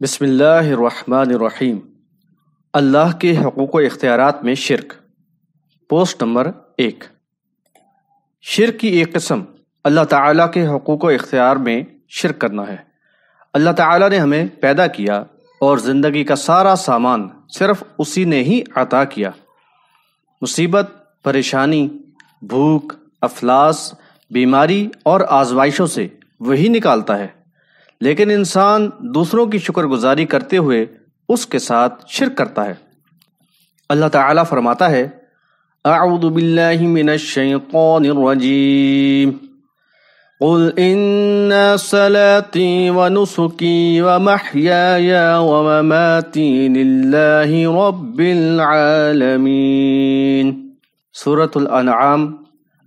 بسم اللہ الرحمن الرحیم۔ اللہ کے حقوق و اختیارات میں شرک۔ Post number 1۔ شرک کی ایک قسم اللہ تعالیٰ کے حقوق و اختیار میں شرک کرنا ہے۔ اللہ تعالیٰ نے ہمیں پیدا کیا اور زندگی کا سارا سامان صرف اسی نے ہی عطا کیا۔ مصیبت، پریشانی، بھوک، افلاس، بیماری اور آزمائشوں سے وہی نکالتا ہے، لیکن انسان دوسروں کی شکر گزاری کرتے ہوئے اس کے ساتھ شرک کرتا ہے۔ اللہ تعالیٰ فرماتا ہے: اعوذ باللہ من الشیطان الرجیم، قل ان صلاتي ونسكي ومحياي ومماتي للہ رب العالمین۔ سورۃ الانعام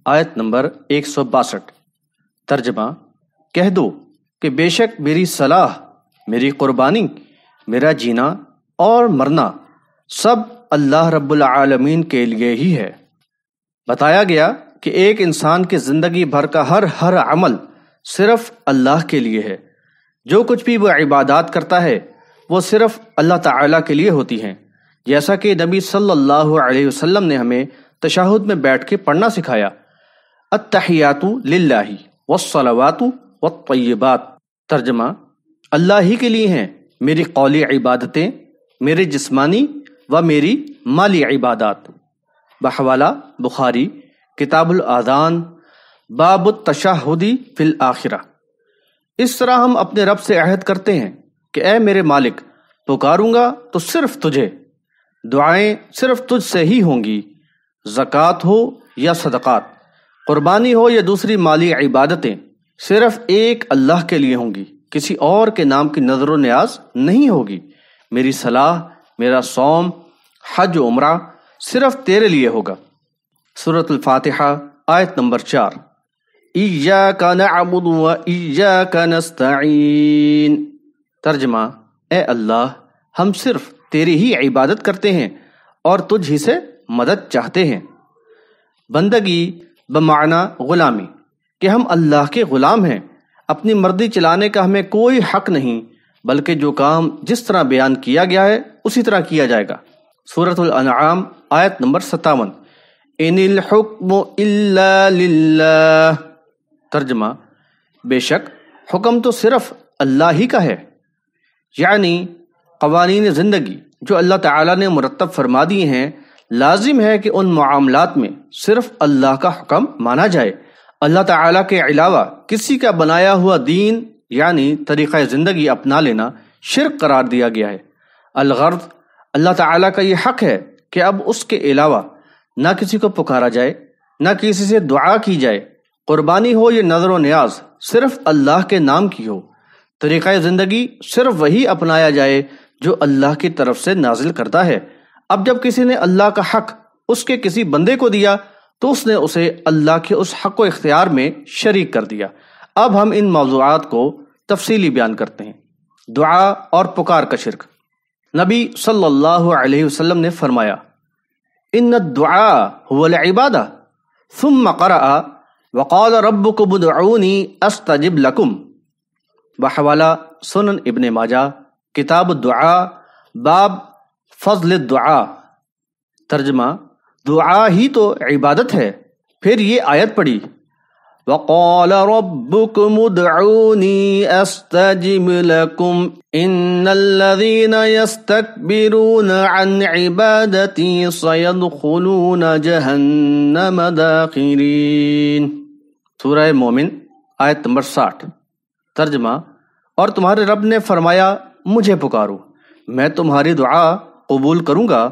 آیت نمبر 162۔ ترجمہ: کہہ دو کہ بے شک میری صلاح، میری قربانی، میرا جینا اور مرنا سب اللہ رب العالمین کے لیے ہی ہے۔ بتایا گیا کہ ایک انسان کی زندگی بھر کا ہر عمل صرف اللہ کے لیے ہے۔ جو کچھ بھی وہ عبادات کرتا ہے وہ صرف اللہ تعالیٰ کے لیے ہوتی ہیں، جیسا کہ نبی صلی اللہ علیہ وسلم نے ہمیں تشہد میں بیٹھ کے پڑھنا سکھایا: التحیات للہ والصلوات والطیبات۔ ترجمہ: اللہ ہی کے لیے ہیں میری قولی عبادتیں، میری جسمانی و میری مالی عبادات۔ بحوالہ بخاری کتاب الاذان، باب التشہد فی الآخرہ۔ اس طرح ہم اپنے رب سے عہد کرتے ہیں کہ اے میرے مالک، پکاروں گا تو صرف تجھے، دعائیں صرف تجھ سے ہی ہوں گی، زکوٰۃ ہو یا صدقات، قربانی ہو یا دوسری مالی عبادتیں صرف ایک اللہ کے لیے ہوں گی، کسی اور کے نام کی نظر و نیاز نہیں ہوگی۔ میری صلاح، میرا صوم، حج و عمرہ صرف تیرے لیے ہوگا۔ سورۃ الفاتحہ آیت نمبر 4۔ ایاک نعبد و ایاک نستعین۔ ترجمہ: اے اللہ، ہم صرف تیری ہی عبادت کرتے ہیں اور تجھ ہی سے مدد چاہتے ہیں۔ بندگی بمعنی غلامی، کہ ہم اللہ کے غلام ہیں، اپنی مرضی چلانے کا ہمیں کوئی حق نہیں، بلکہ جو کام جس طرح بیان کیا گیا ہے اسی طرح کیا جائے گا۔ سورۃ الانعام آیت نمبر 57۔ ان الحکم الا للہ۔ ترجمہ: بے شک حکم تو صرف اللہ ہی کا ہے، یعنی قوانین زندگی جو اللہ تعالیٰ نے مرتب فرما دیے ہیں، لازم ہے کہ ان معاملات میں صرف اللہ کا حکم مانا جائے۔ اللہ تعالیٰ کے علاوہ کسی کا بنایا ہوا دین یعنی طریقہ زندگی اپنا لینا شرک قرار دیا گیا ہے۔ الغرض، اللہ تعالیٰ کا یہ حق ہے کہ اب اس کے علاوہ نہ کسی کو پکارا جائے، نہ کسی سے دعا کی جائے، قربانی ہو یا نظر و نیاز صرف اللہ کے نام کی ہو، طریقہ زندگی صرف وہی اپنایا جائے جو اللہ کی طرف سے نازل کرتا ہے۔ اب جب کسی نے اللہ کا حق اس کے کسی بندے کو دیا تو اس نے اسے اللہ کے اس حق و اختیار میں شریک کر دیا۔ اب ہم ان موضوعات کو تفصیلی بیان کرتے ہیں۔ دعا اور پکار کا شرک۔ نبی صلی اللہ علیہ وسلم نے فرمایا: ان الدعاء هو العبادہ، ثم قرأ وقال ربکم ادعونی استجب لکم۔ بحوالہ سنن ابن ماجہ کتاب الدعاء، باب فضل الدعاء۔ ترجمہ: دعا ہی تو عبادت ہے۔ پھر یہ آیت پڑھی: وَقَالَ رَبُّكُمُ ادْعُونِي أَسْتَجِبْ لَكُمْ إِنَّ الَّذِينَ يَسْتَكْبِرُونَ عَنْ عِبَادَتِي سَيَدْخُلُونَ جَهَنَّمَ دَاخِرِينَ۔ سورہ مومن آیت نمبر 60۔ ترجمہ: اور تمہارے رب نے فرمایا، مجھے پکارو، میں تمہاری دعا قبول کروں گا۔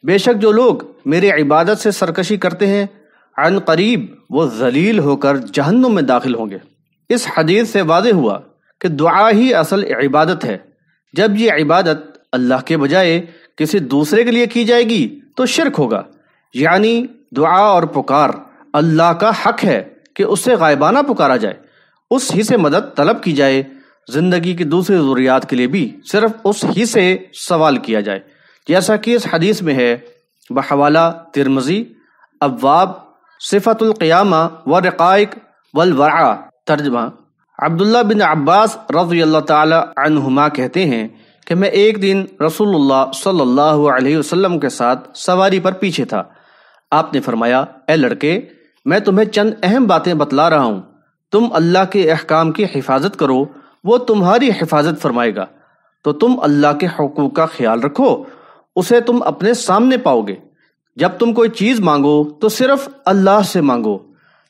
بے شک جو لوگ میری عبادت سے سرکشی کرتے ہیں، عن قریب وہ ذلیل ہو کر جہنم میں داخل ہوں گے۔ اس حدیث سے واضح ہوا کہ دعا ہی اصل عبادت ہے۔ جب یہ عبادت اللہ کے بجائے کسی دوسرے کے لیے کی جائے گی تو شرک ہوگا، یعنی دعا اور پکار اللہ کا حق ہے کہ اس سے غائبانہ پکارا جائے، اس ہی سے مدد طلب کی جائے، زندگی کی دوسری ضروریات کے لیے بھی صرف اس ہی سے سوال کیا جائے، جیسا کہ اس حدیث میں ہے۔ بحوالہ ترمذی، ابواب صفت القیامہ والرقائق والورع۔ ترجمہ: عبداللہ بن عباس رضی اللہ تعالی عنہما کہتے ہیں کہ میں ایک دن رسول اللہ صلی اللہ علیہ وسلم کے ساتھ سواری پر پیچھے تھا۔ آپ نے فرمایا، اے لڑکے، میں تمہیں چند اہم باتیں بتلا رہا ہوں، تم اللہ کے احکام کی حفاظت کرو، وہ تمہاری حفاظت فرمائے گا۔ تو تم اللہ کے حقوق کا خیال رکھو، اسے تم اپنے سامنے پاؤ گے۔ جب تم کوئی چیز مانگو تو صرف اللہ سے مانگو،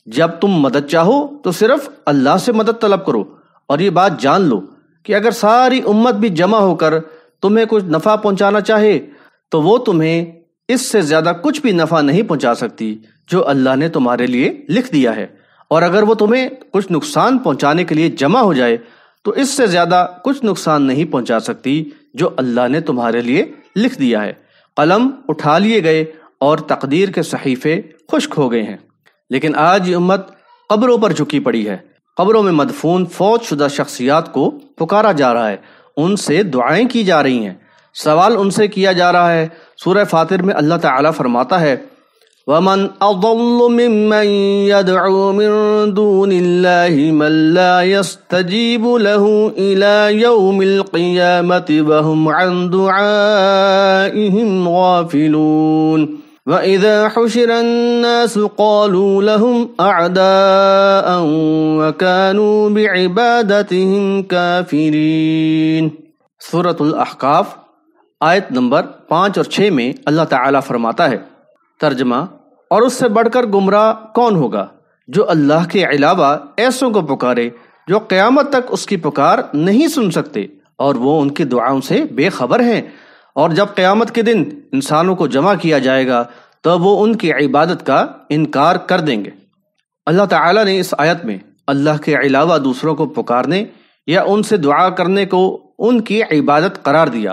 جب تم مدد چاہو تو صرف اللہ سے مدد طلب کرو، اور یہ بات جان لو کہ اگر ساری امت بھی جمع ہو کر تمہیں کچھ نفع پہنچانا چاہے تو وہ تمہیں اس سے زیادہ کچھ بھی نفع نہیں پہنچا سکتی جو اللہ نے تمہارے لیے لکھ دیا ہے، اور اگر وہ تمہیں کچھ نقصان پہنچانے کے لیے جمع ہو جائے تو اس سے زیادہ کچھ نقصان نہیں پہنچا سکتی جو اللہ نے تمہارے لیے لکھ دیا ہے۔ قلم اٹھا لیے گئے اور تقدیر کے صحیفے خشک ہو گئے ہیں۔ لیکن آج یہ امت قبروں پر جھکی پڑی ہے، قبروں میں مدفون فوت شدہ شخصیات کو پکارا جا رہا ہے، ان سے دعائیں کی جا رہی ہیں، سوال ان سے کیا جا رہا ہے۔ سورہ فاطر میں اللہ تعالیٰ فرماتا ہے، وَمَنْ أَضَلُّ مِمَّنْ يَدْعُو مِن دُونِ اللَّهِ مَن لَّا يَسْتَجِيبُ لَهُ إِلَى يَوْمِ الْقِيَامَةِ وَهُمْ عَن دُعَائِهِمْ غَافِلُونَ وَإِذَا حُشِرَ النَّاسُ قَالُوا لَهُمْ أَعْدَاءً وَكَانُوا بِعِبَادَتِهِمْ كَافِرِينَ۔ سورۃ الاحقاف آیت نمبر 5 اور 6 میں اللہ تعالیٰ فرماتا ہے، ترجمہ، اور اس سے بڑھ کر گمراہ کون ہوگا جو اللہ کے علاوہ ایسوں کو پکارے جو قیامت تک اس کی پکار نہیں سن سکتے اور وہ ان کی دعاؤں سے بے خبر ہیں، اور جب قیامت کے دن انسانوں کو جمع کیا جائے گا تو وہ ان کی عبادت کا انکار کر دیں گے۔ اللہ تعالیٰ نے اس آیت میں اللہ کے علاوہ دوسروں کو پکارنے یا ان سے دعا کرنے کو ان کی عبادت قرار دیا،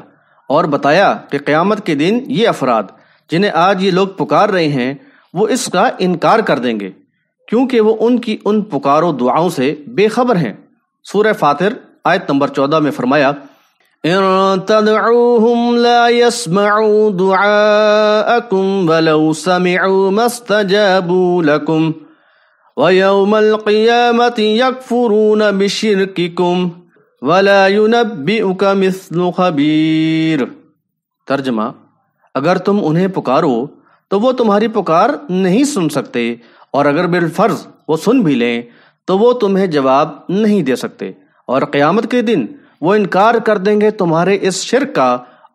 اور بتایا کہ قیامت کے دن یہ افراد جنہیں آج یہ لوگ پکار رہے ہیں وہ اس کا انکار کر دیں گے، کیونکہ وہ ان کی ان پکاروں دعاؤں سے بے خبر ہیں۔ سورہ فاطر آیت نمبر 14 میں فرمایا، إِن تَدْعُوهُمْ لَا يَسْمَعُوا دُعَاءَكُمْ وَلَوْ سَمِعُوا مَا اسْتَجَابُوا لَكُمْ وَيَوْمَ الْقِيَامَةِ يَكْفُرُونَ بِشِرْكِكُمْ وَلَا يُنَبِّئُكَ مِثْلُ خَبِيرٍ۔ ترجمہ، اگر تم انہیں پکارو تو وہ تمہاری پکار نہیں سن سکتے، اور اگر بالفرض وہ سن بھی لیں تو وہ تمہیں جواب نہیں دے سکتے، اور قیامت کے دن وہ انکار کر دیں گے تمہارے اس شرک کا،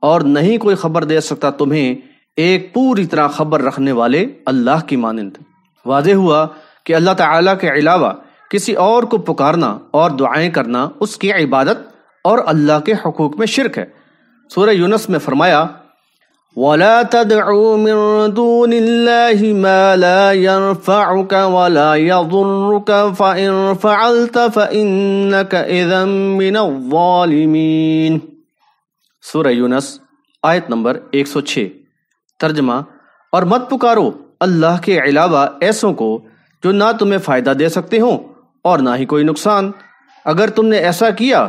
اور نہیں کوئی خبر دے سکتا تمہیں ایک پوری طرح خبر رکھنے والے اللہ کی مانند۔ واضح ہوا کہ اللہ تعالیٰ کے علاوہ کسی اور کو پکارنا اور دعائیں کرنا اس کی عبادت اور اللہ کے حقوق میں شرک ہے۔ سورہ یونس میں فرمایا، وَلَا تَدْعُوا مِن دُونِ اللَّهِ مَا لَا يَنفَعُكَ وَلَا يَضُرُّكَ فَإِن فَعَلْتَ فَإِنَّكَ إِذًا مِّنَ الظَّالِمِينَ۔ سورہ یونس آیت نمبر 106۔ ترجمہ، اور مت پکارو اللہ کے علاوہ ایسوں کو جو نہ تمہیں فائدہ دے سکتے ہوں اور نہ ہی کوئی نقصان، اگر تم نے ایسا کیا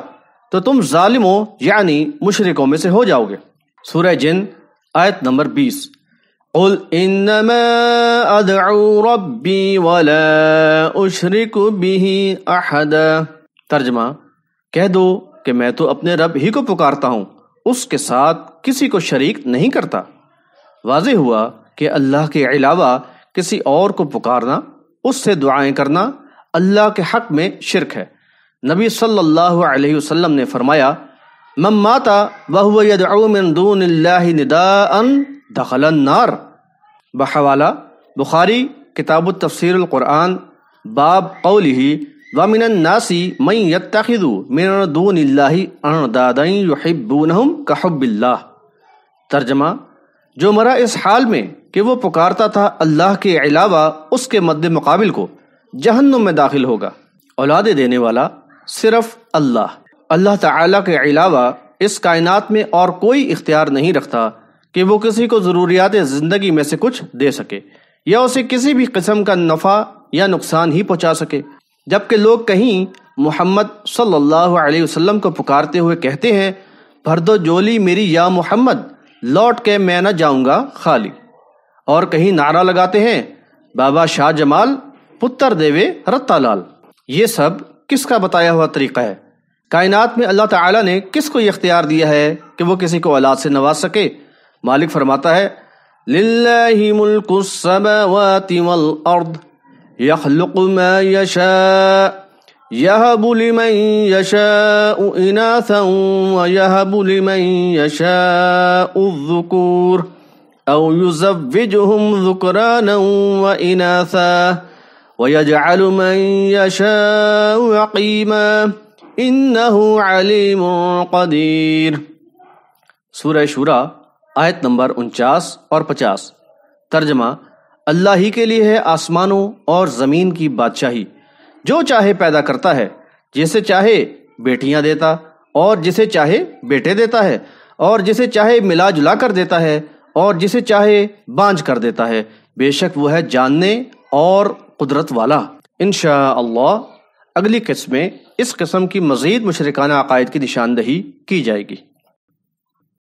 تو تم ظالموں یعنی مشرکوں میں سے ہو جاؤ گے۔ سورہ جن آیت نمبر 20، قُلْ إِنَّمَا أَدْعُو رَبِّي وَلَا أُشْرِكُ بِهِ أَحَدًا۔ ترجمہ، کہہ دو کہ میں تو اپنے رب ہی کو پکارتا ہوں، اس کے ساتھ کسی کو شریک نہیں کرتا۔ واضح ہوا کہ اللہ کے علاوہ کسی اور کو پکارنا، اس سے دعائیں کرنا اللہ کے حق میں شرک ہے۔ نبی صلی اللہ علیہ وسلم نے فرمایا، من مات وهو يدعو من دون اللہ نداء دخل النار۔ بحوالہ بخاری کتاب التفسیر القرآن، باب قولہ ومن الناس من يتخذ من دون اللہ اندادا یحبونہم کحب اللہ۔ ترجمہ، جو مرا اس حال میں کہ وہ پکارتا تھا اللہ کے علاوہ اس کے مد مقابل کو، جہنم میں داخل ہوگا۔ اولاد دینے والا صرف اللہ۔ اللہ تعالیٰ کے علاوہ اس کائنات میں اور کوئی اختیار نہیں رکھتا کہ وہ کسی کو ضروریات زندگی میں سے کچھ دے سکے یا اسے کسی بھی قسم کا نفع یا نقصان ہی پہنچا سکے۔ جبکہ لوگ کہیں محمد صلی اللہ علیہ وسلم کو پکارتے ہوئے کہتے ہیں، بھر دو جولی میری یا محمد، لوٹ کے میں نہ جاؤں گا خالی، اور کہیں نعرہ لگاتے ہیں، بابا شاہ جمال پتر دیوے رتا لال۔ یہ سب کس کا بتایا ہوا طریقہ ہے؟ کائنات میں اللہ تعالیٰ نے کس کو یہ اختیار دیا ہے کہ وہ کسی کو اولاد سے نواز سکے؟ مالک فرماتا ہے للہ ملک السماوات والارض یخلق ما یشاء یہب لمن یشاء اناثا ویہب لمن یشاء الذکور او یزوجہم ذکرانا واناثا ویجعل من یشاء عقیما انہ علیم قدیر۔ سورہ شورى آیت نمبر 49 اور 50۔ ترجمہ: اللہ ہی کے لیے ہے آسمانوں اور زمین کی بادشاہی، جو چاہے پیدا کرتا ہے، جسے چاہے بیٹیاں دیتا اور جسے چاہے بیٹے دیتا ہے، اور جسے چاہے ملا جلا کر دیتا ہے اور جسے چاہے بانجھ کر دیتا ہے، بے شک وہ ہے جاننے اور قدرت والا۔ انشاءاللہ اگلی قسط میں اس قسم کی مزید مشرکانہ عقائد کی نشاندہی کی جائے گی۔